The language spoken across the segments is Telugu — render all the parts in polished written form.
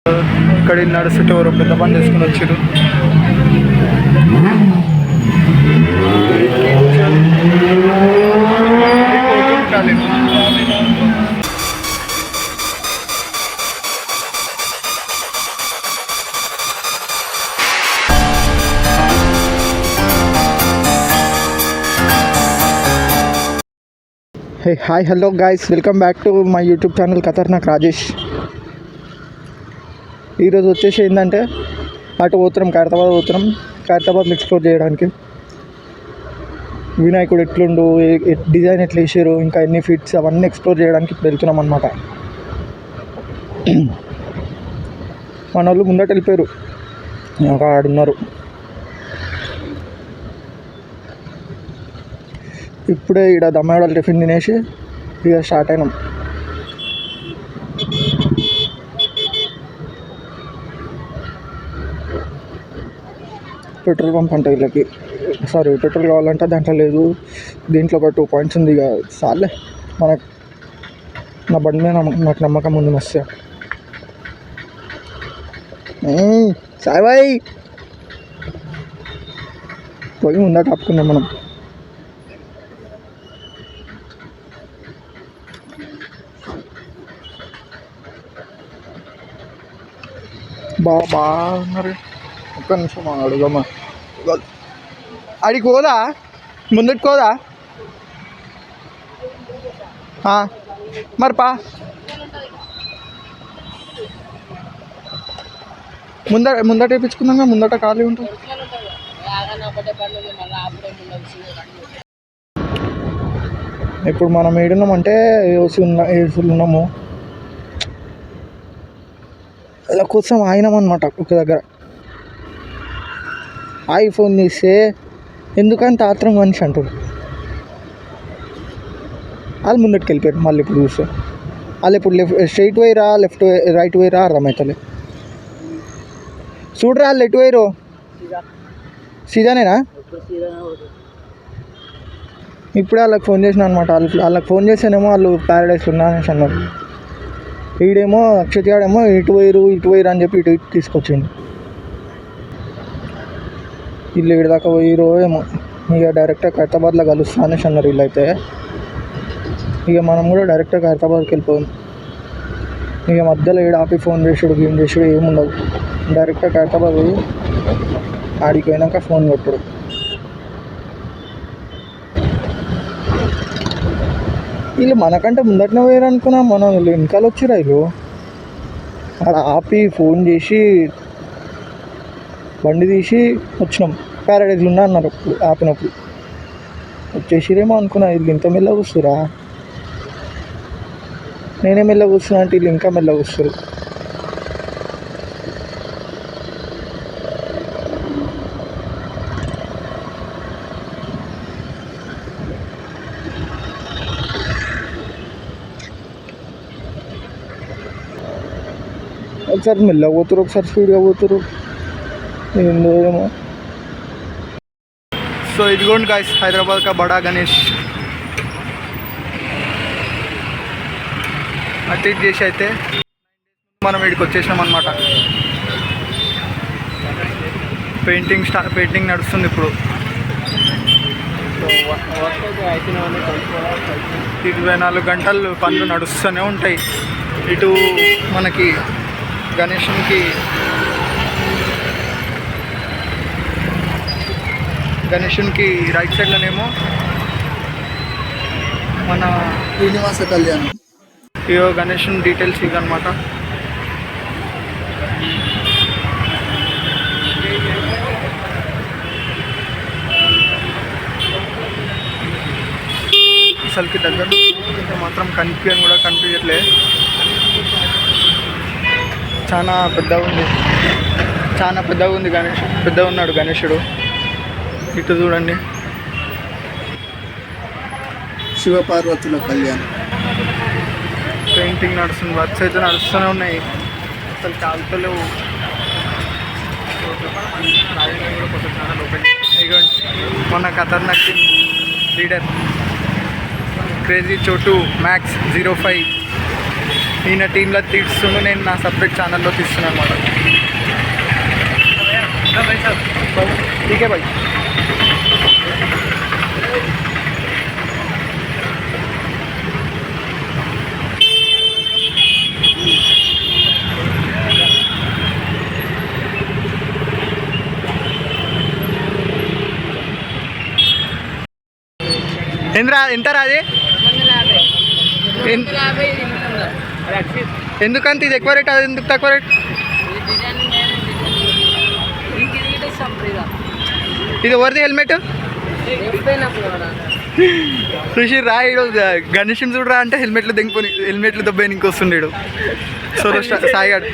ఇక్కడ నడుస్తుంటే ఎవరో పెద్ద పని చేసుకుని వచ్చారు. Hey hi hello guys, welcome back to my YouTube channel Khatarnak Rajesh. ఈరోజు వచ్చేసి ఏంటంటే అటు పోతున్నాం, ఖైరతాబాద్ పోతున్నాం. ఖైరతాబాద్ని ఎక్స్ప్లోర్ చేయడానికి వినాయకుడు ఎట్లుండు, డిజైన్ ఎట్లా వేసారు, ఇంకా ఎన్ని ఫీట్స్, అవన్నీ ఎక్స్ప్లోర్ చేయడానికి వెళ్తున్నాం అనమాట. మన వాళ్ళు ముందట వెళ్ళిపోయారు, ఒక ఆడున్నారు. ఇప్పుడే ఇక్కడ దమ్మాయిడాలు టిఫిన్ తినేసి ఇక స్టార్ట్ అయినాం. పెట్రోల్ పంప్ అంటే వీళ్ళకి, సారీ పెట్రోల్ కావాలంటే దాంట్లో లేదు, దీంట్లో ఒక 2 పాయింట్స్ ఉంది. ఇక చాలే, నా బండి మీద నాకు నమ్మకం ఉంది మస్తు. సాయి బాయ్ పోయి ముందట ఆపుకున్నాం మనం. బాగున్నారు. ఒక్క నిమిషం అడుగమ్మా, అడిగి పోదా, ముందటికి పోదా మరి పా, ముందట వేయించుకుందాం, ముందట ఖాళీ ఉంటుంది. ఇప్పుడు మనం ఏడున్నామంటే ఏసీలు ఉన్నాము, అలా కోసం ఆగినామన్నమాట ఒక దగ్గర. ఐఫోన్ తీస్తే ఎందుకంత ఆత్రం మనిషి అంటారు. వాళ్ళు ముందటికి వెళ్ళిపోయారు. మళ్ళీ ఇప్పుడు చూస్తే వాళ్ళు ఇప్పుడు స్ట్రైట్ పోయిరా, లెఫ్ట్ రైట్ పోయిరా అర్థమవుతలే. చూడరా వాళ్ళు ఎటు పోయిరో, సీదానేనా? ఇప్పుడే వాళ్ళకి ఫోన్ చేసిన అనమాట. వాళ్ళకి ఫోన్ చేస్తేనేమో వాళ్ళు ప్యారడైస్ ఉన్నా అనేసి అన్నారు. ఈడేమో అక్షత్ గాడేమో ఇటు పోయిరు అని చెప్పి ఇటు తీసుకొచ్చిండు. వీళ్ళు ఇక్కడ దాకా పోయిరో ఏమో, ఇక డైరెక్ట్గా ఖైరతాబాద్లో కలుస్తా అనేసి అన్నారు వీళ్ళైతే. ఇక మనం కూడా డైరెక్ట్గా ఖైరతాబాద్కి వెళ్ళిపోయాం. ఇక మధ్యలో ఈడ ఆపి ఫోన్ చేసుడు గేమ్ చేసుడు ఏముండవు. డైరెక్ట్గా ఖైరతాబాద్ పోయి ఆడికి పోయినాక ఫోన్ కొట్టుడు. వీళ్ళు మనకంటే ముందటనే పోయారు అనుకున్నాం, మనం వెనకాల వచ్చిరా. వీళ్ళు అక్కడ ఆపి ఫోన్ చేసి బండి తీసి వచ్చినాం. ప్యారడైజ్లు ఉన్నా అన్నారు ఆపినప్పుడు. వచ్చేసిరేమో అనుకున్నా. వీళ్ళు ఇంత మెల్లగా వస్తురా, నేనే మెల్లగా వస్తున్నా అంటే వీళ్ళు ఇంకా మెల్లగా వస్తారు. ఒకసారి మెల్లగా పోతారు, ఒకసారి స్పీడ్గా పోతారు, ఏందో ఏమో. సో ఇదిగోండి గాయ్స్, హైదరాబాద్ కా బడా గణేష్ అటెండ్ చేసి అయితే మనం ఇక్కడికి వచ్చేసినాం అనమాట. పెయింటింగ్ నడుస్తుంది ఇప్పుడు. 24 గంటలు పనులు నడుస్తూనే ఉంటాయి. ఇటు మనకి గణేషునికి రైట్ సైడ్లోనేమో మన శ్రీనివాస కళ్యాణం. ఇయో గణేషుని డీటెయిల్స్ ఇవన్నమాట. అసలుకి దగ్గర మాత్రం కనిపించట్లే. చాలా పెద్దగా ఉంది పెద్దగా ఉన్నాడు గణేశుడు. ఇటు చూడండి, శివపార్వతుల కళ్యాణం పెయింటింగ్ నడుస్తుంది. వర్క్స్ అయితే నడుస్తూనే ఉన్నాయి, అసలు కాలుతలేవు. మన ఖతర్నాక్ లీడర్ క్రేజీ చోటు మ్యాక్స్ 05 ఈయన టీంలో తీస్తుండు, నేను నా సపరేట్ ఛానల్లో తీస్తున్నాను అనమాట. ఠీకే బాయ్. ఎంత రాది? ఎందుకంత ఇది ఎక్కువ రేట్, అది ఎందుకు తక్కువ రేట్? ఇది ఎవరిది హెల్మెట్? ఋషి రా, గణేష్ చూడరా అంటే హెల్మెట్లు దెబ్బని ఇంకొస్తుండేడు. సో సాయిగాడు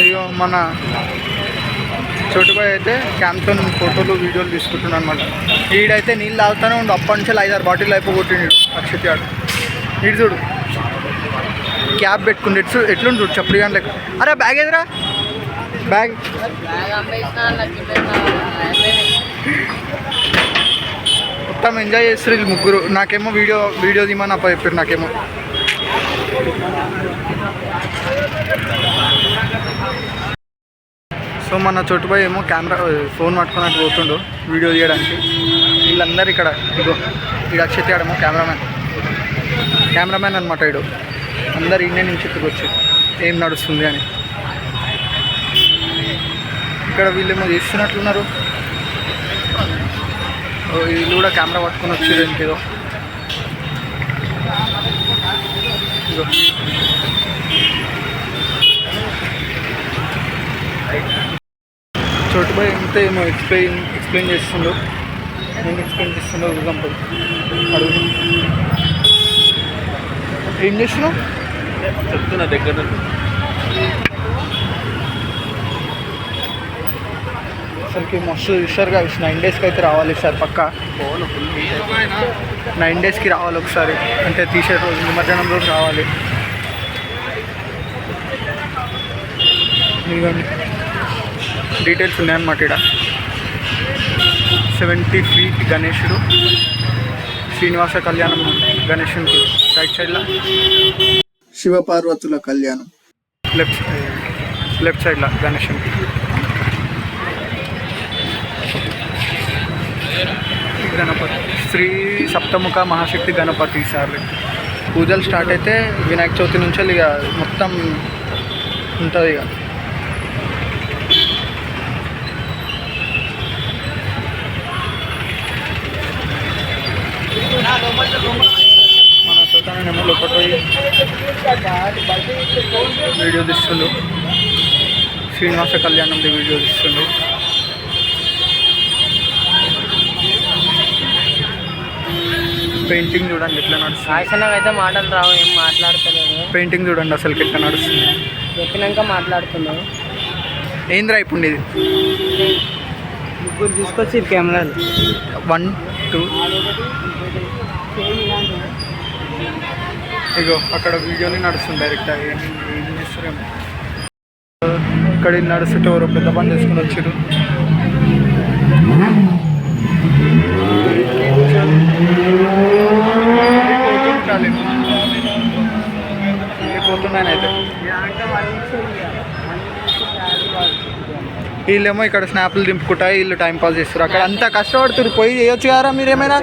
ఇగో మన చోటుబాయ్ అయితే క్యామ్తో ఫోటోలు వీడియోలు తీసుకుంటున్నాను అనమాట. ఈడైతే నీళ్ళు తాగుతానే ఉండు, అప్పటి నుంచి 5-6 బాటిల్ అయిపోగొట్టిండు అక్షిత్ గాడు. ఇటు చూడు క్యాబ్ పెట్టుకుంటే ఎట్లుండు చూడు చప్పుడు కానీ లెక్క. అరే బ్యాగ్ ఎదురా, బ్యాగ్ మొత్తం ఎంజాయ్ చేస్తారు వీళ్ళు ముగ్గురు. నాకేమో వీడియో తీమని అప్ప చెప్పారు. నాకేమో సో మన చోటుబాయ్ ఏమో ఫోన్ పట్టుకున్నట్టు పోతుండు వీడియో తీయడానికి. వీళ్ళందరూ ఇక్కడ ఇగో ఈడు అక్షిత్ ఆడేమో కెమెరామ్యాన్ అనమాట. ఈడు అందరు ఇండియా నుంచి వచ్చి ఏం నడుస్తుంది అని. ఇక్కడ వీళ్ళేమో చేస్తున్నట్లున్నారు. వీళ్ళు కూడా కెమెరా పట్టుకొని వచ్చారు ఇంకేదో. ఇగో చోటుబాయ్ ఎంత ఏమో ఎక్స్ప్లెయిన్ చేస్తుండో, నేను ఎక్స్ప్లెయిన్ చేస్తుండో ఎగ్జాంపుల్ అడుగు. ఏం చేస్తున్నావు? చెప్తున్నా దగ్గర అసలుకి మస్తు చూసారుగా. 9 డేస్కి అయితే రావాలి సార్ పక్కా. 9 డేస్కి రావాలి ఒకసారి, అంటే తీసే రోజు నిమజ్జనం రోజు రావాలి. ఇదిగోండి డీటెయిల్స్ ఉన్నాయన్నమాట. ఇక్కడ 70 ఫీట్ గణేశుడు, శ్రీనివాస కళ్యాణం గణేశునికి రైట్ సైడ్లో, శివపార్వతుల కళ్యాణం లెఫ్ట్ సైడ్లో గణేశునికి. గణపతి శ్రీ సప్తముఖ మహాశక్తి గణపతి సార్ పూజలు స్టార్ట్ అయితే వినాయక చవితి నుంచి ఇక మొత్తం ఉంటుంది. ఇక మన చోటనేమో లోపల video తీస్తుండు, Srinivasa Kalyanam video తీస్తుండు. Painting చూడండి ఎట్లా నడుస్తుంది. ఆశనకు అయితే మాటలు రావు, ఏం మాట్లాడతలేదు. పెయింటింగ్ చూడండి అసలు ఎట్లా నడుస్తుంది. చెప్పినాక మాట్లాడుతున్నావు. ఏంద్రా ఇప్పుడు ఇది? ముగ్గురు తీసుకొచ్చి కెమెరాలు 1 2 ఇగో అక్కడ వీడియోని నడుస్తుంది డైరెక్ట్. ఏం చేస్తారేమో ఇక్కడ నడుస్తుంటే ఎవరో పెద్ద పని చేసుకుని వచ్చారు. పోతున్నానైతే వీళ్ళేమో ఇక్కడ స్నాప్లు దింపుకుంటా వీళ్ళు టైంపాస్ చేస్తారు. అక్కడ అంతా కష్టపడుతున్నారు, పోయి చేయొచ్చు కదా మీరేమైనా.